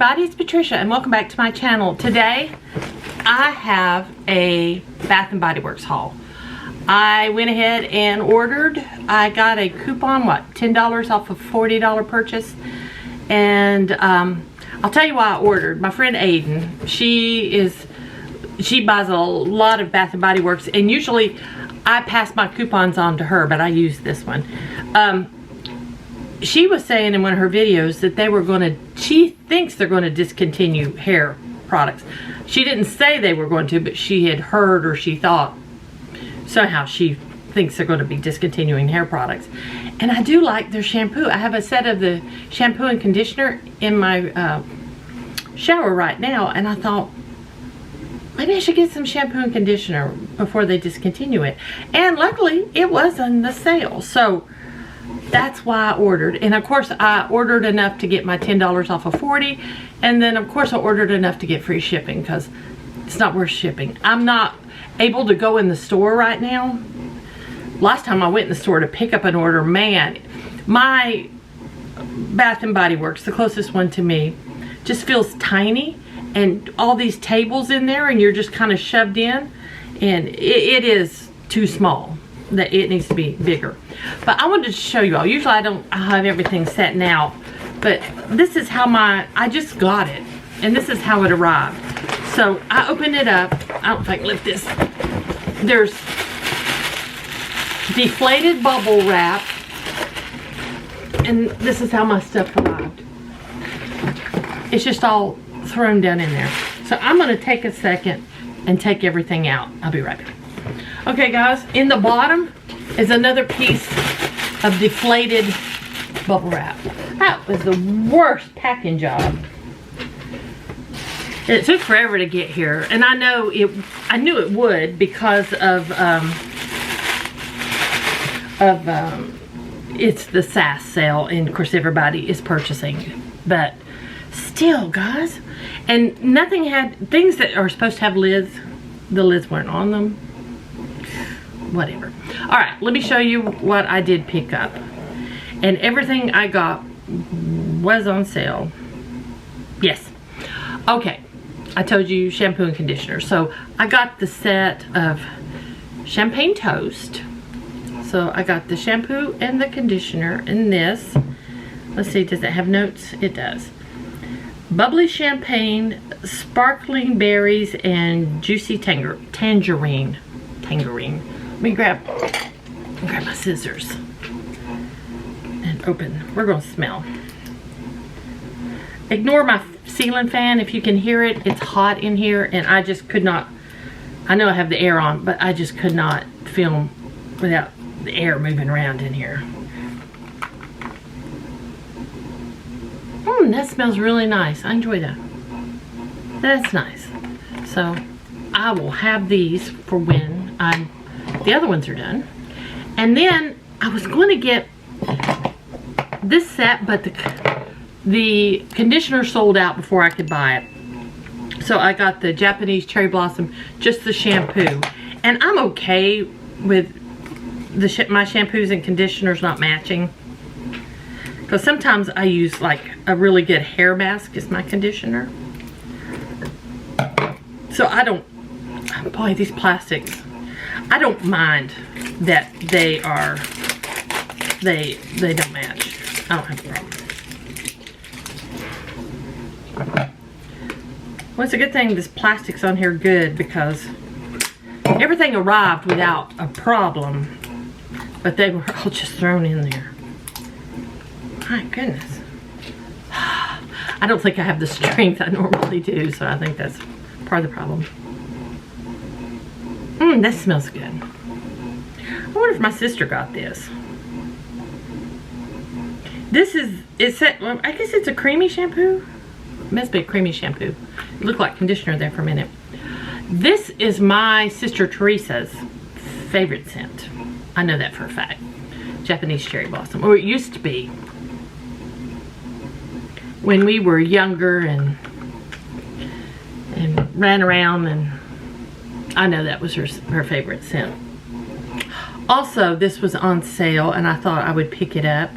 everybody, it's Patricia and welcome back to my channel. Today I have a Bath and Body Works haul. I went ahead and ordered. I got a coupon, what, $10 off a $40 purchase. And I'll tell you why I ordered. My friend Aiden, she buys a lot of Bath and Body Works, and usually I pass my coupons on to her, but I use this one. She was saying in one of her videos that she thinks they're going to discontinue hair products. She didn't say they were going to, but she had heard, or she thought, somehow she thinks they're going to be discontinuing hair products. And I do like their shampoo. I have a set of the shampoo and conditioner in my shower right now, and I thought, maybe I should get some shampoo and conditioner before they discontinue it. And luckily, it was on the sale. So that's why I ordered. And of course, I ordered enough to get my $10 off of $40. And then of course, I ordered enough to get free shipping because it's not worth shipping. I'm not able to go in the store right now. Last time I went in the store to pick up an order, man, my Bath and Body Works, the closest one to me, just feels tiny. And all these tables in there, and you're just kind of shoved in, and it is too small. That it needs to be bigger. But I wanted to show you all. Usually I have everything set now, but this is how I just got it, and this is how it arrived. So I opened it up. I don't know if I can lift this. There's deflated bubble wrap, and this is how my stuff arrived. It's just all thrown down in there. So I'm going to take a second and take everything out. I'll be right back. Okay guys, in the bottom is another piece of deflated bubble wrap. That was the worst packing job. It took forever to get here, and I knew it would because of it's the SAS sale, and of course everybody is purchasing, but still guys, and nothing had, things that are supposed to have lids, the lids weren't on them. Whatever. All right, let me show you what I did pick up. And everything I got was on sale. Yes. Okay, I told you shampoo and conditioner. So I got the set of Champagne Toast. So I got the shampoo and the conditioner in this. Let's see, does it have notes? It does. Bubbly champagne, sparkling berries, and juicy tangerine. Let me grab my scissors and open. We're going to smell. Ignore my ceiling fan if you can hear it. It's hot in here, and I just could not. I know I have the air on, but I just could not film without the air moving around in here. That smells really nice. I enjoy that. That's nice. So I will have these for when the other ones are done. And then I was going to get this set, but the conditioner sold out before I could buy it. So I got the Japanese Cherry Blossom, just the shampoo. And I'm okay with my shampoos and conditioners not matching. Because sometimes I use like a really good hair mask as my conditioner. So I don't, boy, these plastics, I don't mind that they don't match. I don't have a problem. Well, it's a good thing this plastic's on here good, because everything arrived without a problem, but they were all just thrown in there. My goodness. I don't think I have the strength I normally do, so I think that's part of the problem. That smells good. I wonder if my sister got this. This is, well, I guess it's a creamy shampoo. It must be a creamy shampoo. It looked like conditioner there for a minute. This is my sister Teresa's favorite scent. I know that for a fact. Japanese Cherry Blossom, or it used to be. When we were younger and ran around, and I know that was her favorite scent. Also, this was on sale, and I thought I would pick it up.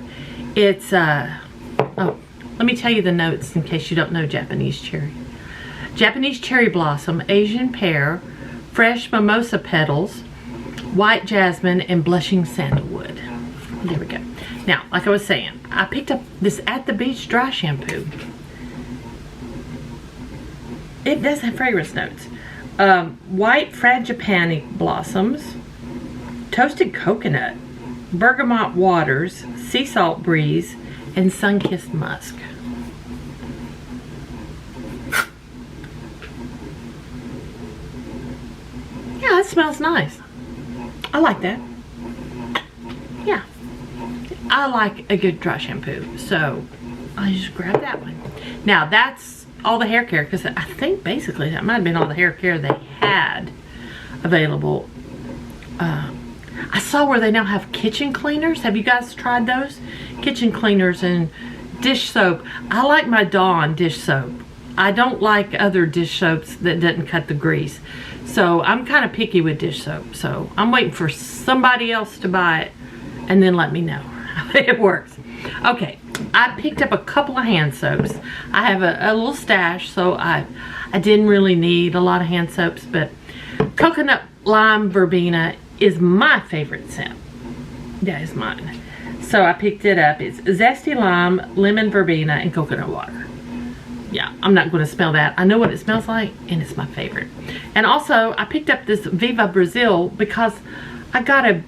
It's, oh, let Let me tell you the notes in case you don't know Japanese cherry. Japanese cherry blossom, Asian pear, fresh mimosa petals, white jasmine, and blushing sandalwood. There we go. Now, like I was saying, I picked up this At the Beach dry shampoo. It does have fragrance notes. White frangipani blossoms, toasted coconut, bergamot waters, sea salt breeze, and sun-kissed musk. Yeah, that smells nice. I like that. Yeah. I like a good dry shampoo, so I just grabbed that one. Now, that's all the hair care, because I think basically that might have been all the hair care they had available. I saw where they now have kitchen cleaners. Have you guys tried those? Kitchen cleaners and dish soap. I like my Dawn dish soap. I don't like other dish soaps that doesn't cut the grease. So I'm kind of picky with dish soap. So I'm waiting for somebody else to buy it and then let me know how it works. Okay, I picked up a couple of hand soaps. I have a little stash, so I didn't really need a lot of hand soaps, but coconut lime verbena is my favorite scent. That is mine. So I picked it up. It's zesty lime, lemon verbena, and coconut water. Yeah, I'm not going to smell that. I know what it smells like, and it's my favorite. And also, I picked up this Viva Brazil because I got a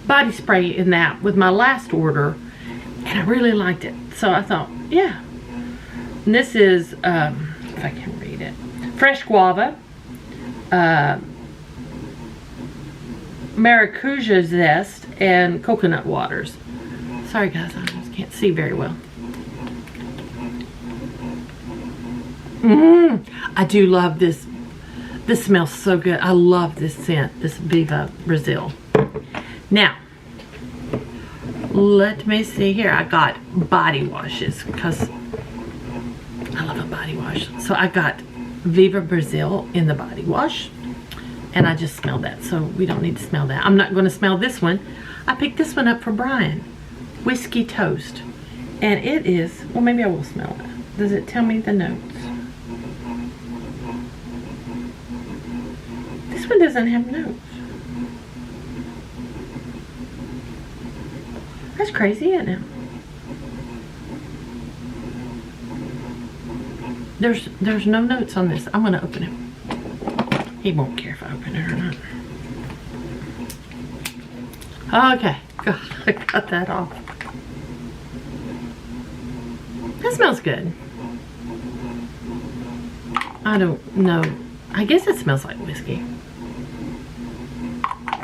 body spray in that with my last order, and I really liked it. So I thought, yeah. And this is, if I can read it, fresh guava, maracuja zest, and coconut waters. Sorry guys, I just can't see very well. I do love this. This smells so good. I love this scent, this Viva Brazil. Now, let me see here. I got body washes because I love a body wash. So I got Viva Brazil in the body wash. And I just smelled that, so we don't need to smell that. I'm not going to smell this one. I picked this one up for Brian. Whiskey Toast. And it is, well, maybe I will smell it. Does it tell me the notes? This one doesn't have notes. That's crazy, isn't it? There's no notes on this. I'm going to open it. He won't care if I open it or not. Okay, God, I got that off. That smells good. I don't know. I guess it smells like whiskey.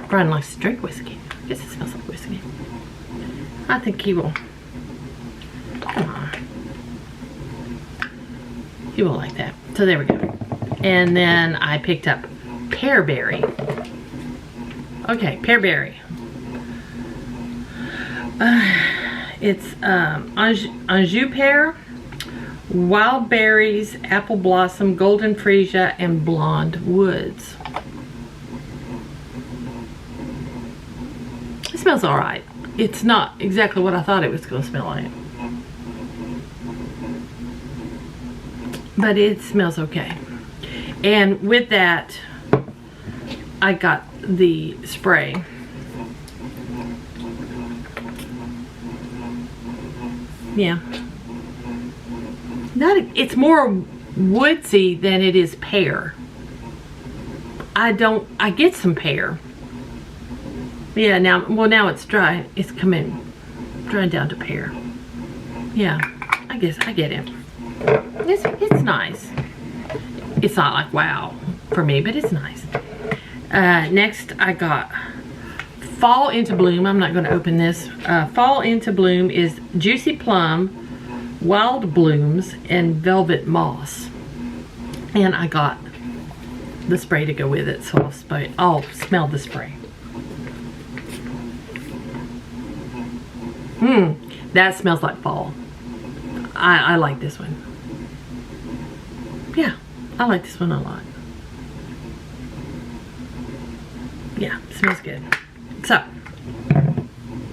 Brian likes to drink whiskey. I guess it smells like whiskey. I think he will. Come on. He will like that. So there we go. And then I picked up pearberry. Okay, pearberry. It's Anjou pear, wild berries, apple blossom, golden freesia, and blonde woods. It smells alright. It's not exactly what I thought it was going to smell like. But it smells okay. And with that, I got the spray. Yeah. It's more woodsy than it is pear. I get some pear. Yeah, now it's dry. It's drying down to pear. Yeah, I guess I get it. It's nice. It's not like wow for me, but it's nice. Next, I got Fall Into Bloom. I'm not going to open this. Fall Into Bloom is Juicy Plum, Wild Blooms, and Velvet Moss. And I got the spray to go with it, so I'll smell the spray. That smells like fall. I like this one. Yeah, I like this one a lot. Yeah, smells good. So,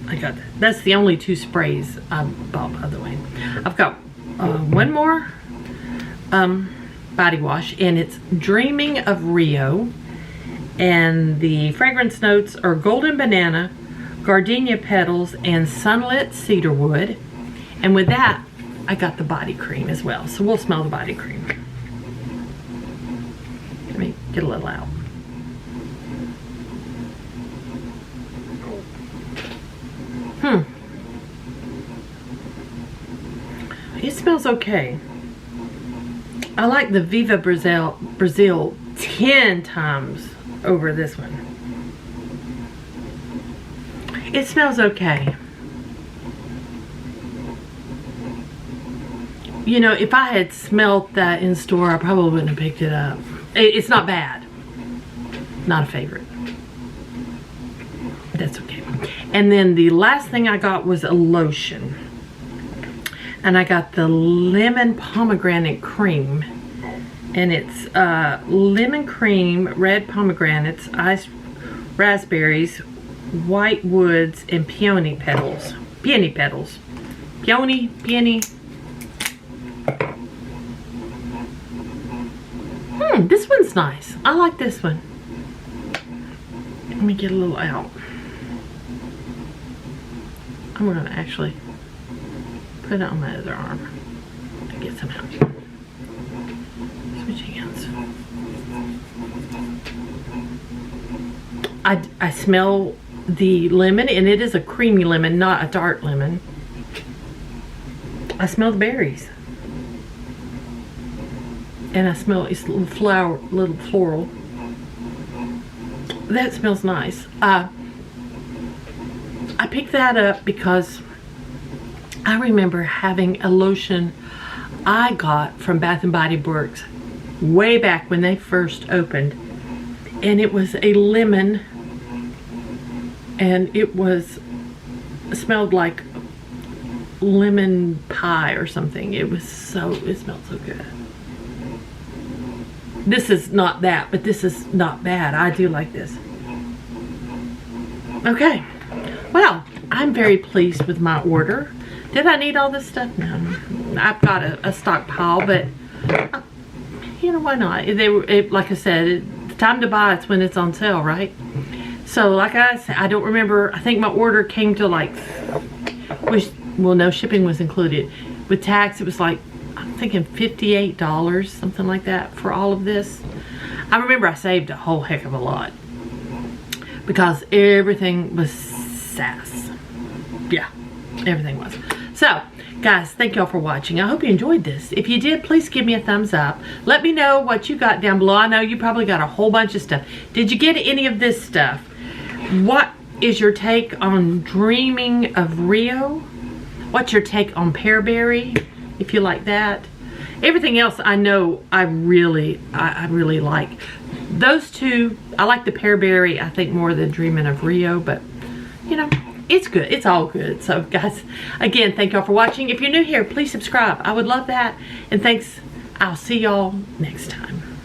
I got that. That's the only 2 sprays I bought, by the way. I've got one more body wash, and it's Dreaming of Rio, and the fragrance notes are golden banana, gardenia petals, and sunlit cedarwood. And with that, I got the body cream as well, so we'll smell the body cream. Let me get a little out. It smells okay. I like the Viva Brazil 10 times over this one. It smells okay. You know, if I had smelled that in store, I probably wouldn't have picked it up. It's not bad. Not a favorite. That's okay. And then the last thing I got was a lotion. And I got the lemon pomegranate cream. And it's lemon cream, red pomegranates, iced raspberries, white woods, and peony petals. Peony petals. Peony. This one's nice. I like this one. Let me get a little out. I'm gonna actually put it on my other arm to get some out. Switching hands. I smell the lemon, and it is a creamy lemon, not a dark lemon. I smell the berries. And I smell it's a little flower, little floral. That smells nice. I picked that up because I remember having a lotion I got from Bath and Body Works way back when they first opened, and it was a lemon, and it smelled like lemon pie or something. It smelled so good. This is not that, but this is not bad. I do like this. Okay. Well, I'm very pleased with my order. Did I need all this stuff? No. I've got a stockpile, but you know, why not? Like I said, the time to buy it's when it's on sale, right? So, like I said, I don't remember. I think my order came to like, well, no, shipping was included. With tax, it was like, I'm thinking $58, something like that, for all of this. I remember I saved a whole heck of a lot because everything was SAS. Yeah, everything was. So, guys, thank y'all for watching. I hope you enjoyed this. If you did, please give me a thumbs up. Let me know what you got down below. I know you probably got a whole bunch of stuff. Did you get any of this stuff? What is your take on Dreaming of Rio? What's your take on Pearberry, if you like that? Everything else I know I really like. Those two, I like the Pearberry, I think, more than Dreaming of Rio, but you know, it's good. It's all good. So guys, again, thank y'all for watching. If you're new here, please subscribe. I would love that. And thanks. I'll see y'all next time.